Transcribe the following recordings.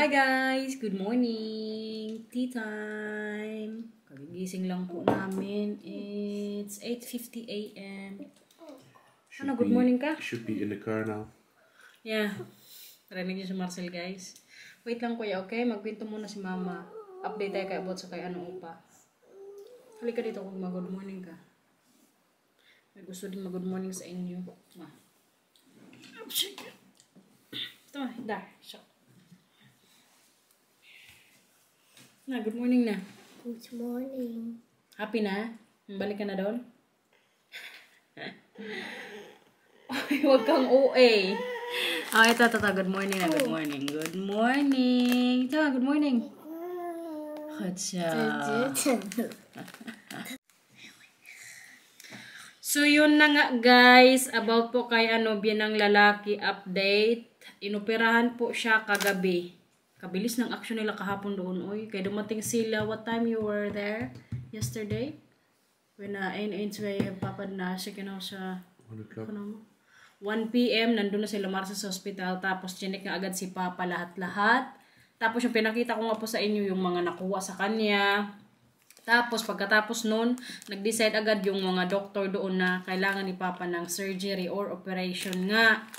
Hi guys! Good morning! Tea time! Kagigising lang po namin. It's 8:50 a.m. Ano, good morning ka? Should be in the car now. Yeah. Narinig niyo si Marcel guys. Wait lang kuya, okay? Magpinto muna si mama. Update tayo kay about sa kay ano upa. Halika dito kung mag-good morning ka. May gusto din mag-good morning sa inyo. Ito, dar. Na, good morning na. Good morning. Happy na? Balik ka na doon? Ay, huwag kang OA. Ah, ito. Good morning na. Good morning. Good morning. Ito, good morning. Hatsa. So, yun na nga, guys. About po kay Biyanang Lalaki update. Inoperahan po siya kagabi. Kabilis ng action nila kahapon doon. Uy, kaya dumating sila. What time you were there? Yesterday? When Papa na siya kinaw sa 1 o'clock. 1 p.m. Nandun na sila Marsa sa hospital. Tapos chinek na agad si Papa lahat-lahat. Tapos yung pinakita ko nga po sa inyo yung mga nakuha sa kanya. Tapos pagkatapos nun, nag-decide agad yung mga doktor doon na kailangan ni Papa ng surgery or operation nga.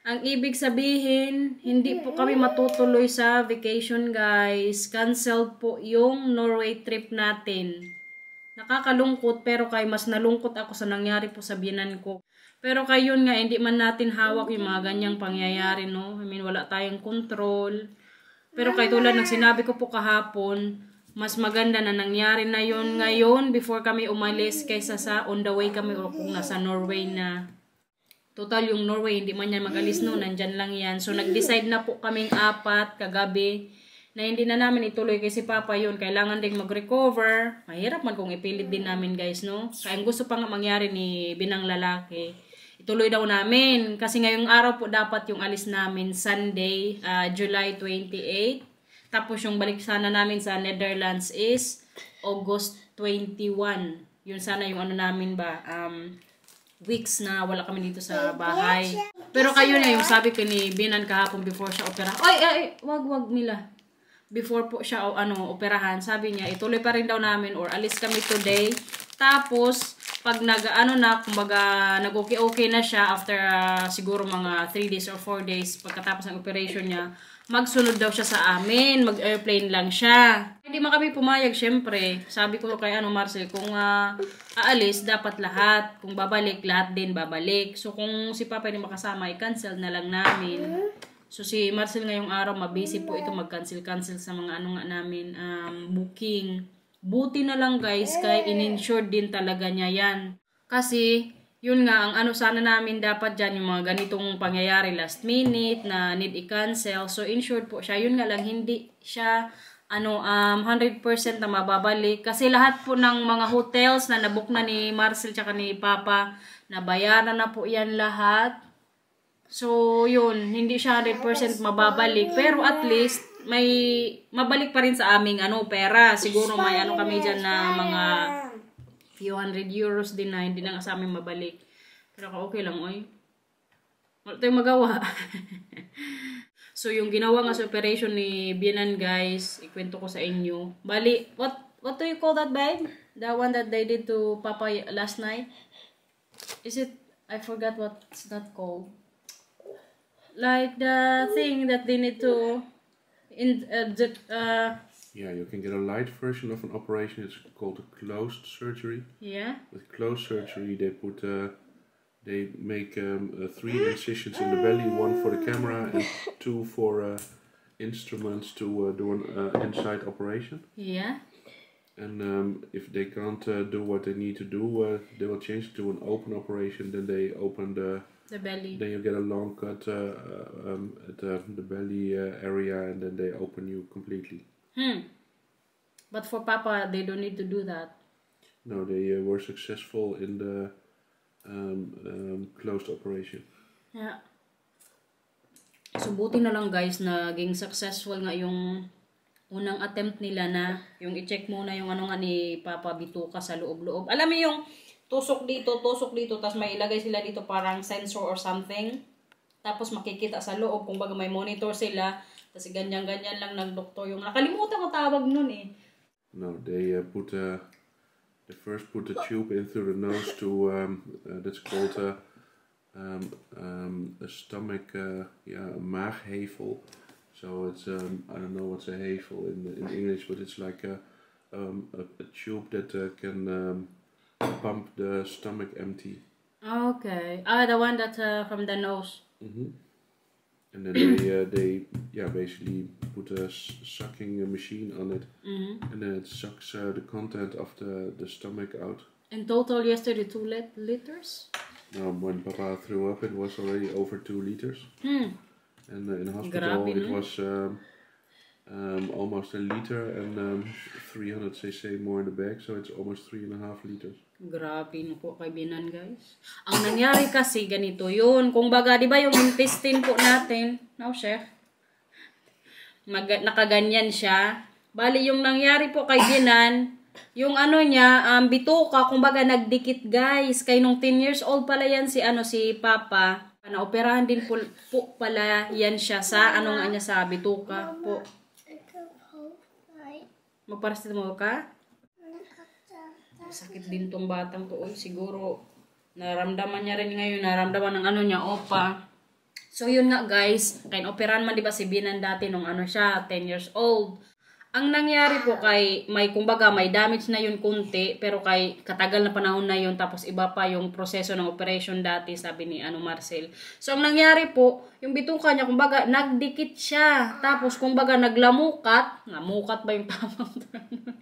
Ang ibig sabihin, hindi po kami matutuloy sa vacation guys. Canceled po yung Norway trip natin. Nakakalungkot pero kay mas nalungkot ako sa nangyari po sa biyanan ko. Pero kay yun nga, hindi man natin hawak yung mga ganyang pangyayari, no? I mean, wala tayong control. Pero kay tulad ng sinabi ko po kahapon, mas maganda na nangyari na yun ngayon before kami umalis kaysa sa on the way kami o kung nasa Norway na. Total yung Norway, hindi man yan mag-alis no, nandyan lang yan. So nag-decide na po kaming 4 kagabi na hindi na namin ituloy kasi Papa yun. Kailangan din mag-recover. Mahirap man kung ipilit din namin guys, no? Kaya ang gusto pa nga mangyari ni Binang Lalaki, ituloy daw namin. Kasi ngayong araw po dapat yung alis namin Sunday, July 28. Tapos yung balik sana namin sa Netherlands is August 21. Yun sana yung namin ba, weeks na wala kami dito sa bahay. Pero kayo na yung sabi ko ni Binan kahapon before siya opera. Ay, wag nila. Before po siya operahan, sabi niya ituloy pa rin daw namin or alis kami today. Tapos pag kumbaga nag-okay na siya after siguro mga 3 days or 4 days pagkatapos ng operation niya, magsunod daw siya sa amin, mag-airplane lang siya. Hindi man kami pumayag, syempre. Sabi ko kay Marcel, kung aalis, dapat lahat. Kung babalik, lahat din babalik. So, kung si Papa hindi makasama, i-cancel na lang namin. So, si Marcel ngayong araw, mabisi po ito mag-cancel sa mga namin, booking. Buti na lang guys, kaya in-insured din talaga niya yan. Kasi, yun nga, ang sana namin dapat dyan, yung mga ganitong pangyayari last minute na need i-cancel. So, insured po siya. Yun nga lang, hindi siya 100% na mababalik. Kasi lahat po ng mga hotels na nabook na ni Marcel tsaka ni Papa, nabayaran na po yan lahat. So, yun, hindi siya 100% mababalik. Pero at least, may mabalik pa rin sa aming pera. Siguro may kami dyan na mga few €100 din na hindi na sa amin mabalik. Pero okay lang, oy. Wala tayong magawa. So, yung ginawa nga sa operation ni Bianan, guys, ikwento ko sa inyo. Bali, what do you call that, babe? The one that they did to Papa last night? Is it, I forgot what's that called. Like the thing that they need to, Yeah, you can get a light version of an operation. It's called a closed surgery. Yeah. With closed surgery, they make 3 incisions in the belly, 1 for the camera and 2 for instruments to do an inside operation. Yeah. And if they can't do what they need to do, they will change to an open operation. Then they open the belly. Then you get a long cut at the belly area, and then they open you completely. But for Papa, they don't need to do that. No, they were successful in the closed operation. Yeah. So, buti na lang guys, naging successful nga yung unang attempt nila na yung i-check muna yung ni Papa Bituka sa loob-loob. Alam mo yung tusok dito, tapos may ilagay sila dito parang sensor or something. Tapos makikita sa loob, kung baga may monitor sila, Kasi ganyan-ganyan lang nagdoktor yung nakalimutan ko tawag nun eh. No, they they first put the tube into the nose to that's called a stomach, a maaghevel. So it's I don't know what's a hevel in English, but it's like a tube that can pump the stomach empty. Okay. The one that from the nose. And then they basically put a sucking machine on it, and then it sucks the content of the stomach out. In total, yesterday 2 liters. Now, when Papa threw up, it was already over 2 liters. And in hospital, Grabe, it no? was almost a liter and 300 cc more in the bag, so it's almost 3.5 liters. Grabe na po kay Binan, guys. Ang nangyari kasi ganito yun. Kung baga, di ba yung intestine po natin, no, chef? Nakaganyan siya. Bali, yung nangyari po kay Binan, yung ano niya, bituka, kung baga nagdikit, guys. Kay nung 10 years old pala yan si Papa. Naoperahan din po pala yan siya sa nga niya sa bituka po. Magparasitamol ka? Sakit din tong batang to. Siguro naramdaman niya rin ngayon, naramdaman ng niya, opa. So yun nga guys, kaya operahan man diba si Binan dati nung siya, 10 years old. Ang nangyari po kay, kumbaga may damage na yun kunti, pero kay katagal na panahon na yun, tapos iba pa yung proseso ng operation dati, sabi ni Marcel. So ang nangyari po, yung bituka niya, kumbaga nagdikit siya, tapos kumbaga naglamukat, ngamukat ba yung tamang term?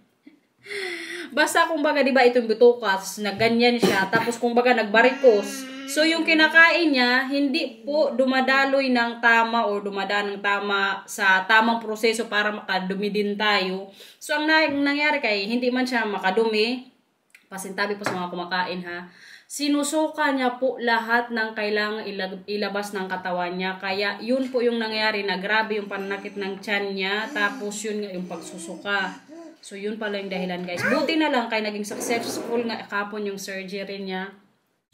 Basta kumbaga diba itong bituka, nagganyan siya, tapos kumbaga nagbarikos. So yung kinakain niya, hindi po dumadaloy ng tama o dumadaan ng tama sa tamang proseso para makadumi din tayo. So ang nangyari kay, hindi man siya makadumi, pasintabi po sa mga kumakain ha, sinusuka niya po lahat ng kailangang ilabas ng katawan niya. Kaya yun po yung nangyari na grabe yung pananakit ng tiyan niya, tapos yun nga yung pagsusuka. So yun pala yung dahilan guys. Buti na lang kay naging successful nga kapon yung surgery niya.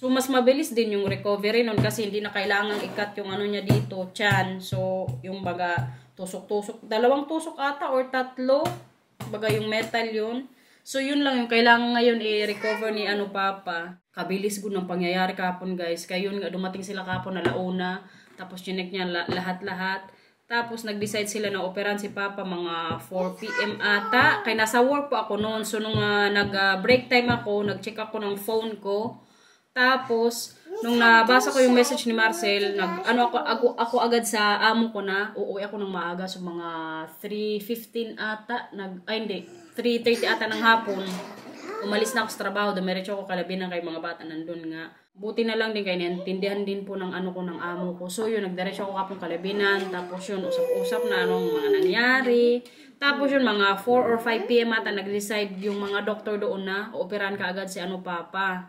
So, mas mabilis din yung recovery nun kasi hindi na kailangan ikat yung niya dito, tiyan. So, yung baga, tusok-tusok. 2 tusok ata or 3. Baga yung metal yun. So, yun lang yung kailangan ngayon i-recover ni Papa. Kabilis ko ng pangyayari kapon guys. Kaya yun nga, dumating sila kapon na launa. Tapos, chinek niya lahat-lahat. Tapos, nag-decide sila na operan si Papa mga 4 PM ata. Kaya nasa work po ako noon. So, nung nag-break time ako, nag-check ako ng phone ko. Tapos, nung nabasa ko yung message ni Marcel, ako agad sa amo ko na, uuwi ako ng maaga, so mga 3:15 ata, 3:30 ata ng hapon. Umalis na ako sa trabaho, dumiretso ako Kalabinan kay mga bata nandun nga. Buti na lang din kayo, naintindihan din po ng ng amo ko. So yun, nagdiretso ako kapong Kalabinan, tapos yun, usap-usap na anong mga nangyari. Tapos yun, mga 4 or 5 PM ata, nag-decide yung mga doktor doon na, operahan ka agad si Papa.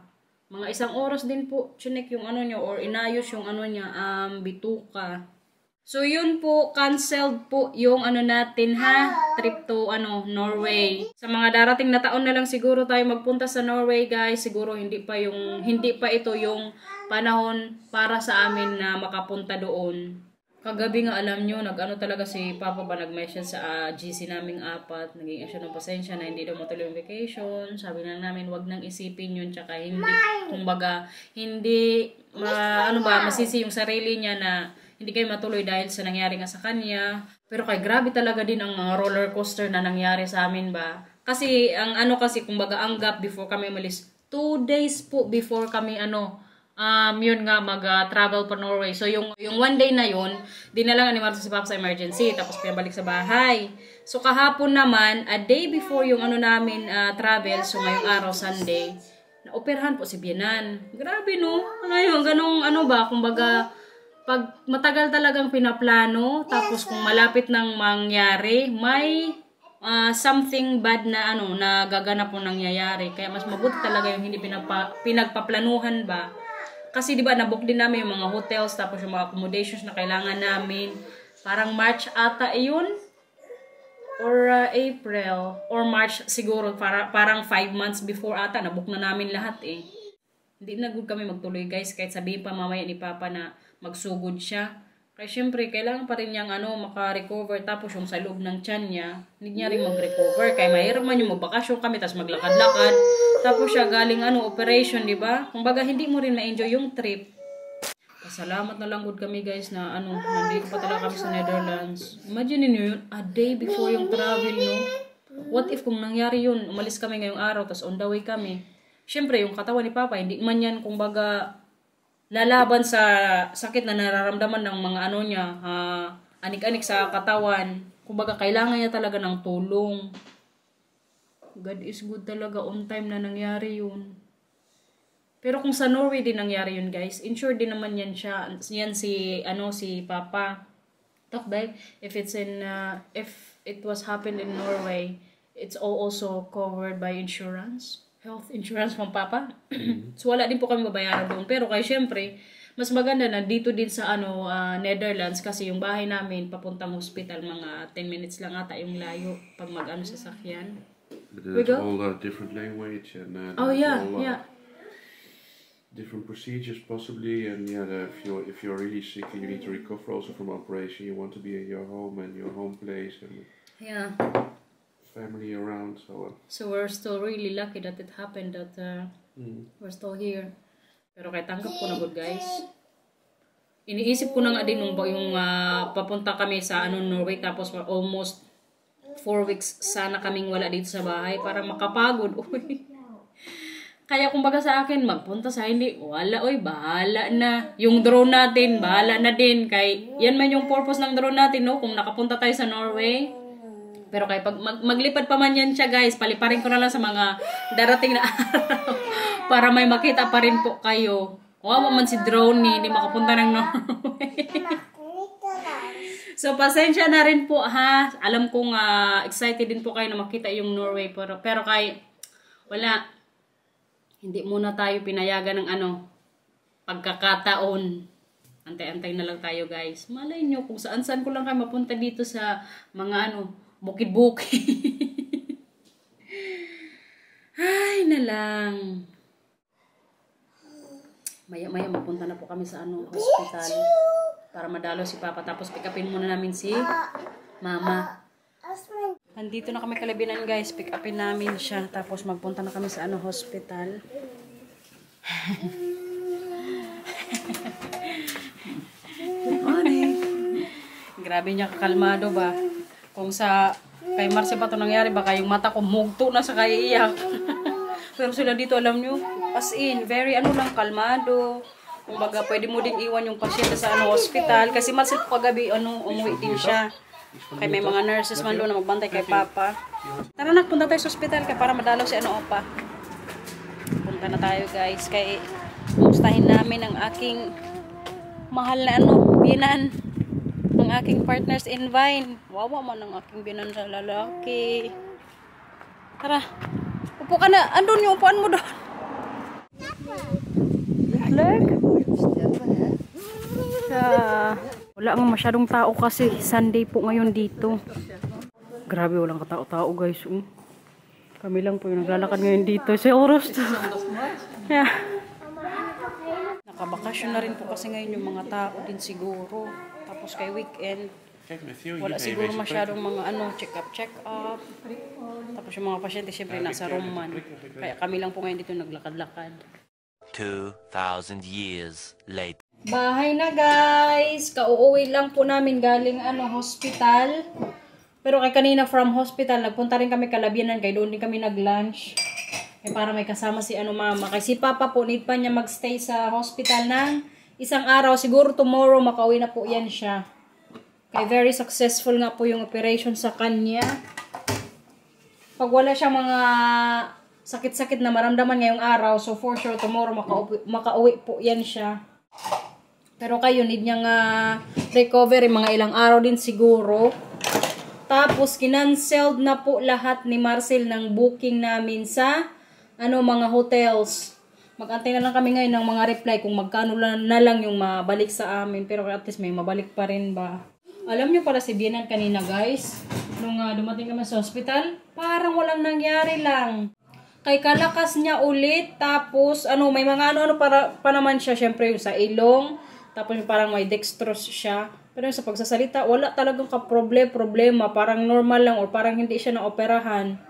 Mga 1 oras din po, chinek yung niya, or inayos yung niya, bituka. So, yun po, canceled po yung natin ha, trip to Norway. Sa mga darating na taon na lang siguro tayo magpunta sa Norway guys, siguro hindi pa ito yung panahon para sa amin na makapunta doon. Kagabi nga alam nyo, talaga si Papa ba nag-message sa GC naming 4, naging siya ng pasensya na hindi daw matuloy yung vacation. Sabi lang namin, wag nang isipin yun, tsaka hindi, masisi yung sarili niya na hindi kayo matuloy dahil sa nangyari nga sa kanya. Pero kay grabe talaga din ang roller coaster na nangyari sa amin ba. Kasi, ang ang gap before kami umalis, 2 days po before kami yun nga mag-travel pa Norway. So yung 1 day na yun, dinala ni Marta si Papa sa emergency, tapos pinabalik sa bahay. So kahapon naman, a day before yung namin travel, so ngayong araw Sunday, naoperahan po si Bianan. Grabe no. Ngayon ganong kumbaga pag matagal talagang pinaplano, tapos kung malapit nang mangyari, may something bad na na gaganap po nangyayari. Kaya mas mabuti talaga yung hindi pinagpaplanuhan ba. Kasi diba nabook din namin yung mga hotels, tapos yung mga accommodations na kailangan namin. Parang March ata yun. Or April. Or March siguro. Parang 5 months before ata. Nabook na namin lahat eh. Hindi na good kami magtuloy guys. Kahit sabihin pa mamaya ni Papa na magsugod siya. Kaya syempre, kailangan pa rin niyang maka-recover. Tapos yung sa loob ng tiyan niya, hindi niya rin mag-recover. Kaya mahirap man yung magbakasyon kami, tapos maglakad-lakad. Tapos siya galing operation, di ba? Kumbaga, hindi mo rin ma-enjoy yung trip. Salamat na lang good kami guys na nandito pa talaga kami sa Netherlands. Imagine niyo yun, a day before yung travel, no? What if kung nangyari yun, umalis kami ngayong araw, tapos on the way kami. Syempre, yung katawan ni Papa, hindi man yan, kumbaga, lalaban sa sakit na nararamdaman ng mga niya, anik-anik sa katawan. Kumbaga, kailangan niya talaga ng tulong. God is good talaga, on time na nangyari yun. Pero kung sa Norway din nangyari yun, guys, insured din naman yan siya. Yan si Papa. Takday, if it was happened in Norway, it's also covered by insurance. Health insurance from Papa. So wala din po kami babayaran doon. Pero kaya syempre, mas maganda na dito din sa Netherlands kasi yung bahay namin papuntang hospital mga 10 minutes lang ata yung layo pag sa sakyan. But there's all different language and different procedures possibly, and if you're really sick and you need to recover also from operation, you want to be in your home and your home place and family around, so we're still really lucky that it happened, that we're still here. Pero kaya tanggap ko na good guys. Iniisip ko na nga din yung papunta kami sa Norway, tapos almost 4 weeks sana kaming wala dito sa bahay para makapagod. Kaya kumbaga sa akin, magpunta sa hindi, wala, bahala na. Yung drone natin, bahala na din. Kay, yan man yung purpose ng drone natin, no? Kung nakapunta tayo sa Norway. Pero kaya pag maglipad pa man yan siya, guys, paliparin ko na lang sa mga darating na araw. Para may makita pa rin po kayo. Wawa man si drone ni, hindi makapunta ng Norway. So, pasensya na rin po, ha? Alam kong excited din po kayo na makita yung Norway. Pero kay, wala. Hindi muna tayo pinayagan ng pagkakataon. Antay-antay na lang tayo, guys. Malay nyo kung saan-saan ko lang kayo mapunta dito sa mga bukid-bukid. Ay, na lang. Maya-maya mapunta na po kami sa hospital para madalo si Papa. Tapos pick upin muna namin si Mama. Nandito na kami Kalabinan, guys. Pick upin namin siya. Tapos magpunta na kami sa hospital. Good morning. Grabe niya kakalmado ba? Kung sa kay Marce pa ito nangyari, baka yung mata ko mugto na sa kaiiyak. Pero sila dito, alam nyo, as in, very kalmado. Kumbaga, pwede mo din iwan yung pasyente sa hospital. Kasi Marce po kagabi, umuwi din siya. Kaya may mga nurses man doon na magbantay kay Papa. Tara na, punta tayo sa hospital kaya para madalaw si Opa. Punta na tayo, guys. Kaya kumustahin namin ang aking mahal na binan. Ang aking partners in Vine. Wawa man ang aking binan sa lalaki. Tara. Upo ka na. Andun yung upuan mo doon. Leg? Wala nga masyadong tao kasi Sunday po ngayon dito. Grabe, walang katao-tao, guys. Kami lang po yung naglalakad ngayon dito sa oras. Yeah. Nakabakasyon na rin po kasi ngayon yung mga tao din siguro. Tapos kay weekend, wala siguro masyadong mga check-up. Tapos yung mga pasyente syempre nasa room man. Kaya kami lang po ngayon dito naglakad-lakad. 2,000 years later. Bahay na, guys. Kauuwi lang po namin galing hospital. Pero kay kanina from hospital, nagpunta rin kami Kalabinan. Kaya doon din kami nag-lunch. Para may kasama si Mama. Kasi si Papa po, need pa niya magstay sa hospital ng isang araw. Siguro tomorrow, makauwi na po yan siya. Kaya very successful nga po yung operation sa kanya. Pag wala siyang mga sakit-sakit na maramdaman ngayong araw, so for sure tomorrow makauwi po yan siya. Pero kayo, need niyang recovery, mga ilang araw din siguro. Tapos, kinancelled na po lahat ni Marcel ng booking namin sa mga hotels. Mag-antay na lang kami ngayon ng mga reply kung magkano na lang yung mabalik sa amin. Pero at least may mabalik pa rin ba. Alam nyo para si Bianan kanina, guys, nung dumating kami sa hospital, parang walang nangyari lang. Kay kalakas niya ulit, tapos may mga para pa naman siya, syempre yung sa ilong. Tapos parang may dextrose siya. Pero sa pagsasalita, wala talagang problema. Parang normal lang or parang hindi siya naoperahan.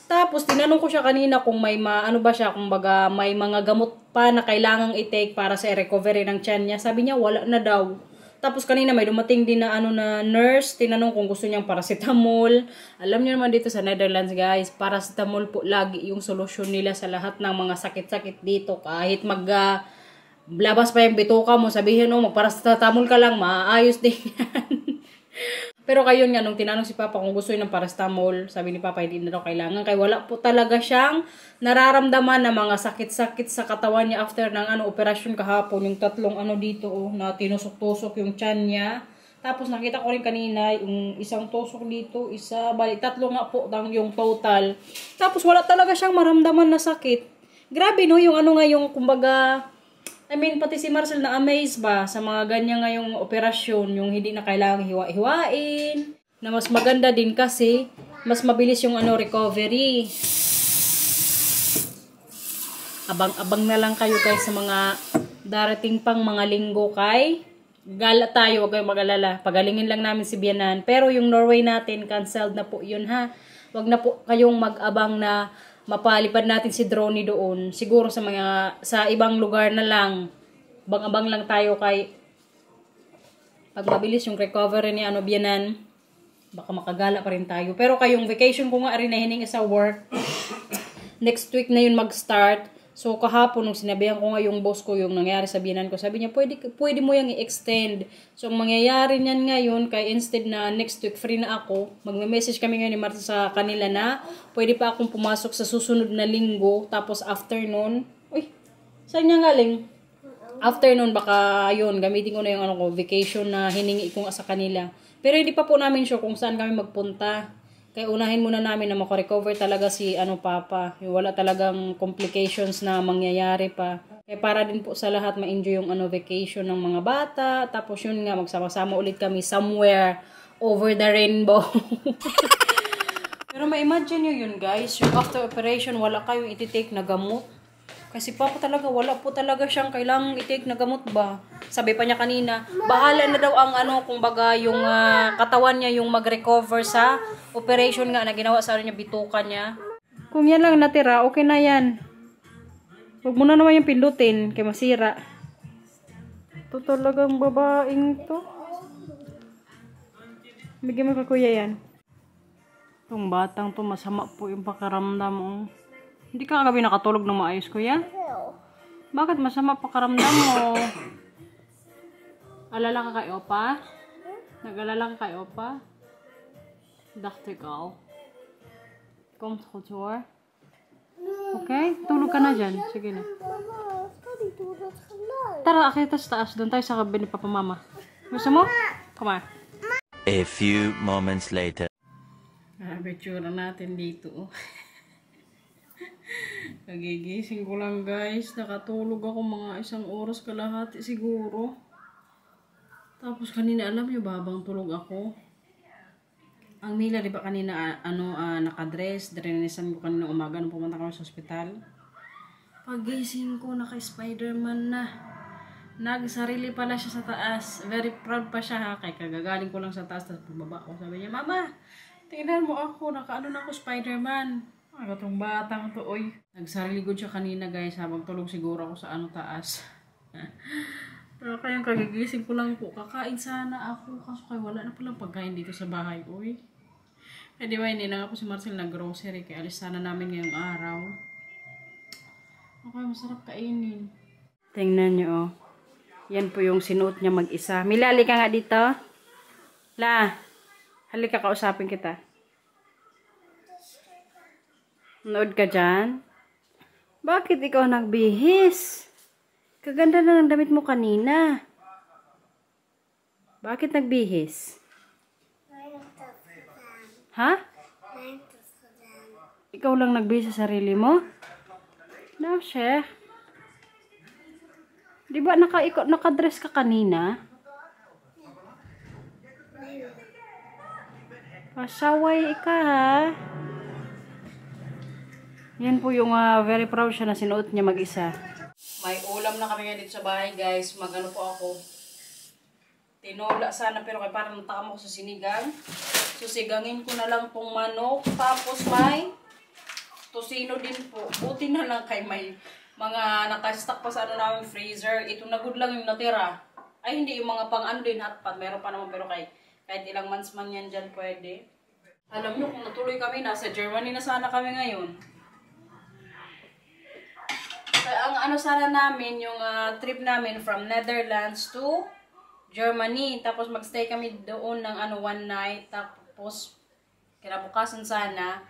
Tapos, tinanong ko siya kanina kung may kung baga may mga gamot pa na kailangang i-take para sa recovery ng tiyan niya. Sabi niya, wala na daw. Tapos kanina may dumating din na na nurse, tinanong kung gusto niyang paracetamol. Alam niyo naman dito sa Netherlands, guys, paracetamol po lagi yung solusyon nila sa lahat ng mga sakit-sakit dito. Kahit labas pa yung bituka mo, sabihin mo, magparacetamol ka lang, maayos din yan. Pero kayon nga, nung tinanong si Papa kung gusto ng paracetamol, sabi ni Papa, hindi na daw kailangan. Kaya wala po talaga siyang nararamdaman na mga sakit-sakit sa katawan niya after ng operasyon kahapon. Yung tatlong dito, na tinusok-tusok yung tiyan niya. Tapos nakita ko rin kanina, yung isang tusok dito, tatlo nga po yung total. Tapos wala talaga siyang maramdaman na sakit. Grabe no, yung yung kumbaga, pati si Marcel na amaze ba sa mga ganyan ngayong operasyon, yung hindi na kailangang hiwa-hiwain. Na mas maganda din kasi, mas mabilis yung recovery. Abang-abang na lang kayo guys sa mga darating pang mga linggo kay gala tayo, huwag kayong mag-alala. Pagalingin lang namin si Bianan. Pero yung Norway natin, canceled na po yun ha. Huwag na po kayong mag-abang na mapalipad natin si Drone doon. Siguro sa ibang lugar na lang. Abang-abang lang tayo kay pag mabilis yung recovery ni Bianan, baka makagala pa rin tayo. Pero kayong vacation ko nga rin na hiningi sa work. Next week na yun mag-start. So kahapon nung sinabihan ko nga yung boss ko yung nangyari sa Bianan ko, sabi niya pwede mo yang i-extend. So ang mangyayari niyan ngayon kay instead na next week free na ako, magme-message kami ngayon ni Marta sa kanila na pwede pa akong pumasok sa susunod na linggo, tapos afternoon, saan niya galing? Afternoon baka yun, gamitin ko na yung vacation na hiningi ko nga sa kanila. Pero hindi pa po namin sure kung saan kami magpunta. Kaya unahin muna namin na makarecover talaga si Papa. Yung wala talagang complications na mangyayari pa. Kaya para din po sa lahat ma-enjoy yung vacation ng mga bata. Tapos yun nga, magsama-sama ulit kami somewhere over the rainbow. Pero ma-imagine nyo yun guys, yung after operation wala kayong iti-take na gamot. Kasi Papa talaga, wala po talaga siyang kailangang i-take na gamot ba. Sabi pa niya kanina, bahala na daw ang kumbaga yung katawan niya yung mag-recover sa operation nga na ginawa sa niya, bituka niya. Kung yan lang natira, okay na yan. Huwag mo na naman yung pindutin, kaya masira. Ito talagang babaeng to. Bigyan mo ka kuya yan. Itong batang to, masama po yung pakaramdam mo. Hindi ka kagabi nakatulog ng maayos, kuya? Bakit masama pakaramdam mo? Alala ka kay Opa? Nag-alala ka kay Opa? Dacht ik al. Komt goed hoor. Okay? Tulog ka na dyan. Sige na. Mama, kan niet door dat geluid. Tara, akita sa taas. Doon tayo sa kabin ni Papa Mama. Gusto mo? Come on. A few moments later. Picture natin dito. Nagigising ko lang guys. Nakatulog ako mga 1 oras kalahati siguro. Tapos kanina alam nyo ba habang tulog ako, ang Mila di ba kanina nakadress, drinisan ko kanina umaga nung pumunta kami sa ospital. Pagising ko naka-Spider-Man na. Nagsarili pala siya sa taas. Very proud pa siya ha. Kaya kagagaling ko lang sa taas tapos pababa ko. Sabi niya, Mama, tingnan mo ako. Na ako Spider-Man. Itong batang to, oy. Nagsariligod siya kanina guys habang tulog siguro ako sa taas. Pero kayang kagigising ko lang po. Kakain sana ako. Kaso kaya wala na palang pagkain dito sa bahay, oy. Eh di ba hindi na nga po si Marcel nag-grocery. Kaya alis sana namin ngayong araw. Okay, masarap kainin. Tingnan nyo, oh. Yan po yung sinuot niya mag-isa. Mila, halika nga dito. La, halika, kausapin kita. Nood ka dyan? Bakit ikaw nagbihis? Kaganda na ng damit mo kanina. Bakit nagbihis? Ha? Ikaw lang nagbihis sa sarili mo? No, Sheikh. Di ba nakadress ka kanina? Pasaway ka ha? Yan po yung very proud siya na sinuot niya mag-isa. May ulam na kami ngayon dito sa bahay guys. Magano po ako. tinola sana, pero kay parang natakam ako sa sinigang. So sigangin ko na lang tong manok. Tapos may tosino din po. Buti na lang kay may mga nakastock pa sa ano namin freezer. Ito na good lang yung natira. Ay hindi, yung mga pang ano din hotpot. Meron pa naman, pero kahit ilang months man yan dyan pwede. Alam nyo, kung natuloy kami, nasa Germany na sana kami ngayon. Ang ano sana namin, yung trip namin from Netherlands to Germany. Tapos magstay kami doon ng ano, one night. Tapos kinabukasan sana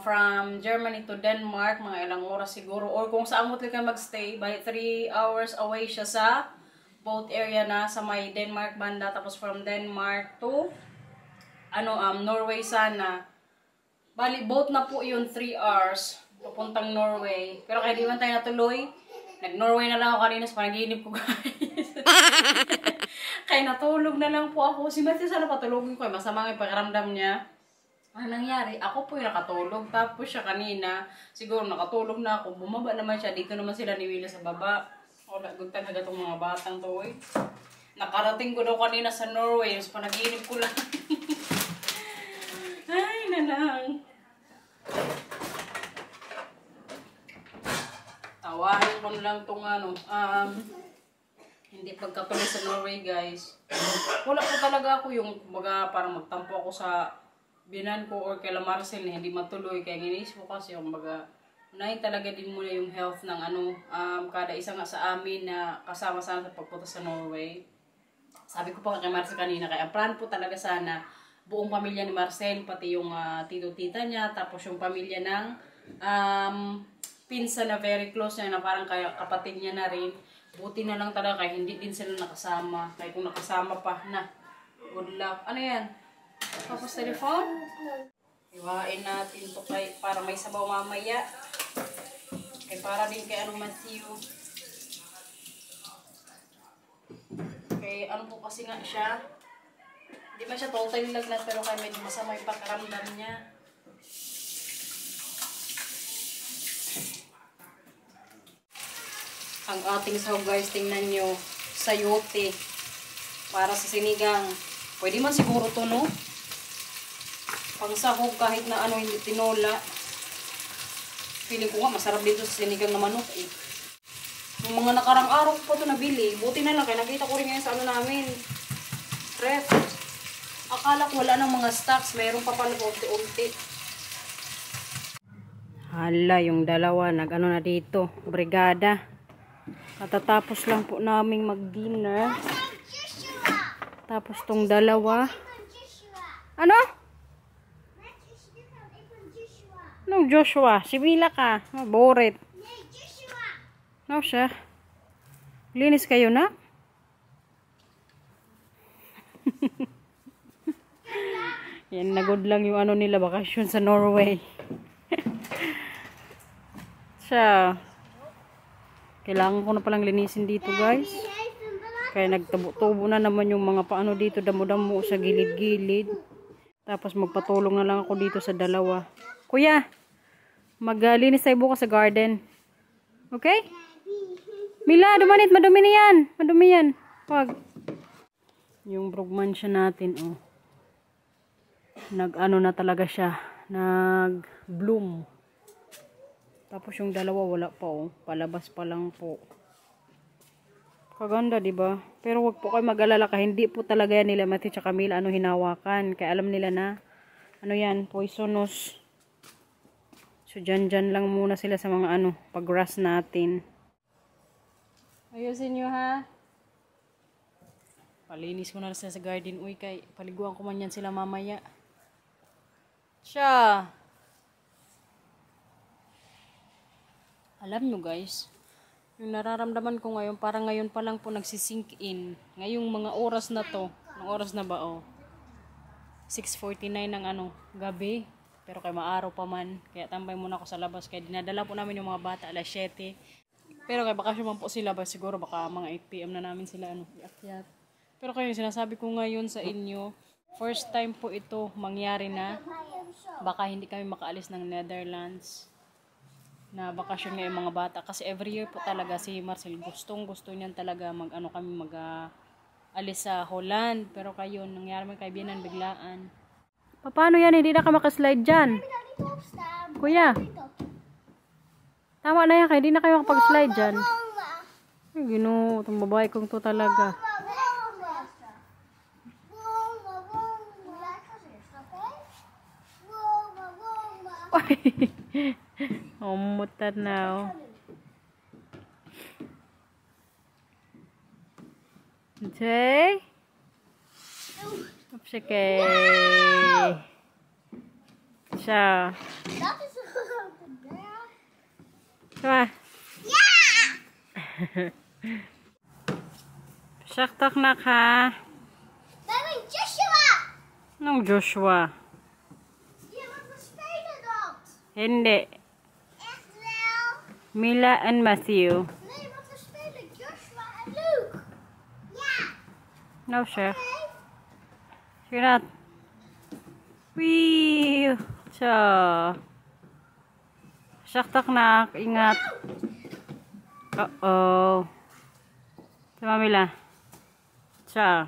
from Germany to Denmark, mga ilang oras siguro. Or kung saan mo talaga magstay, by 3 hours away siya sa boat area na sa may Denmark banda. Tapos from Denmark to Norway sana. Bali, boat na po yun, 3 hours. Papuntang Norway. Pero kaya di man tayo natuloy. Nag-Norway na lang ako kanina sa panaginip ko, guys. Kaya natulog na lang po ako. Si Matthew sana patulogin ko. Masama nga yung pakiramdam niya. Ano nangyari? Ako po yung nakatulog. Tapos siya kanina, siguro nakatulog na ako. Bumaba naman siya. Dito naman sila ni Willa sa baba. Wala, good talaga itong mga batang to, eh. Nakarating ko daw kanina sa Norway. Sa panaginip ko lang. Ay, nanang. Tawahin ko lang itong hindi pagkatuloy sa Norway, guys. Wala po talaga ako yung parang magtampo ako sa binan ko or kay Marcel na hindi matuloy. Kaya ginis ko kasi yung unahin talaga din muna yung health ng kada isa nga sa amin na kasama sana sa pagpunta sa Norway. Sabi ko pa kay Marcel kanina, kaya ang plan po talaga sana buong pamilya ni Marcel, pati yung tito-tita niya, tapos yung pamilya ng pinsa na very close niya, na parang kapatid niya na rin. Buti na lang talaga kaya hindi din sila nakasama. Kaya kung nakasama pa, good luck. Ano yan? Tapos telephone? Iwain natin to para may sabaw mamaya. Kaya para din kay Matthew. Kaya po kasi nga siya. Hindi ba siya totally lagnat, pero kaya medyo masama yung pakiramdam niya. Ang ating sahog, guys, tingnan nyo. Sayote. Para sa sinigang. Pwede man siguro to, no? Pang sahog kahit na hindi tinola. Feeling ko nga masarap dito sa sinigang na manok, eh. Yung mga nakarang araw ko ito nabili. Buti na lang, kaya nakita ko rin ngayon sa namin. Ref. Akala ko wala ng mga stocks. Mayroon pa pala unti-unti. Hala, yung dalawa. Nag-ano na dito. Brigada. Katatapos lang po naming mag-dinner. Tapos tong dalawa. Ano? No, Joshua. Sibila ka. Boret. No, siya. Linis kayo na? Yan, nagod lang yung nila, bakasyon sa Norway. Siya. Kailangan ko na palang linisin dito, guys. Kaya nagtubo-tubo na naman yung mga paano dito, damo-damo sa gilid-gilid. Tapos magpatulong na lang ako dito sa dalawa. Kuya, maglinis tayo bukas sa garden. Okay? Mila, dumanit, madumi na yan. Madumi yan. Wag. Yung brugmansya natin, oh. Nag-ano na talaga siya. Nag-bloom. Tapos yung dalawa wala pa, oh. Palabas pa lang po. Kaganda, diba? Pero wag po kayo mag-alala ka. Hindi po talaga yan nila Matthew tsaka Camila hinawakan. Kaya alam nila na yan, poisonous. So dyan lang muna sila sa mga pag-grass natin. Ayusin nyo, ha? Palinis ko na sila sa garden. Uy, kay paliguan ko man yan sila mamaya. Siya. Alam nyo, guys, yung nararamdaman ko ngayon, parang ngayon pa lang po nagsisink in. Ngayong mga oras na to, ng oras na ba, 6:49 ng gabi. Pero kay maaraw pa man, kaya tambay muna ako sa labas. Kaya dinadala po namin yung mga bata, 7:00. Pero kaya bakasyon man po sila, siguro baka mga 8 PM na namin sila, iakyat. Pero kayo, sinasabi ko ngayon sa inyo, first time po ito mangyari na baka hindi kami makaalis ng Netherlands na bakasyon ngayong mga bata. Kasi every year po talaga si Marcel, gusto niyan talaga alis sa Holland. Pero kayo, nangyari man kay Bianan biglaan. Paano yan? Hindi na ka makaslide dyan. Kuya. Tama na yan. Kaya hindi na kayo makapag-slide dyan. Ay, Ginoo. Itong babae kong to talaga. Umutan na. Oh. Okay. Okay. Siya. Diba? Saktak na ka. Joshua! Anong Joshua? Ja, wat spelen dat? Hindi. Echt wel? Mila and Matthew. Nee, wat we spelen Joshua en Luke. Ja. No, chef. Sige na. Wee! Siya. Saktak na. Ingat. Uh-oh. Sama Mila. Siya.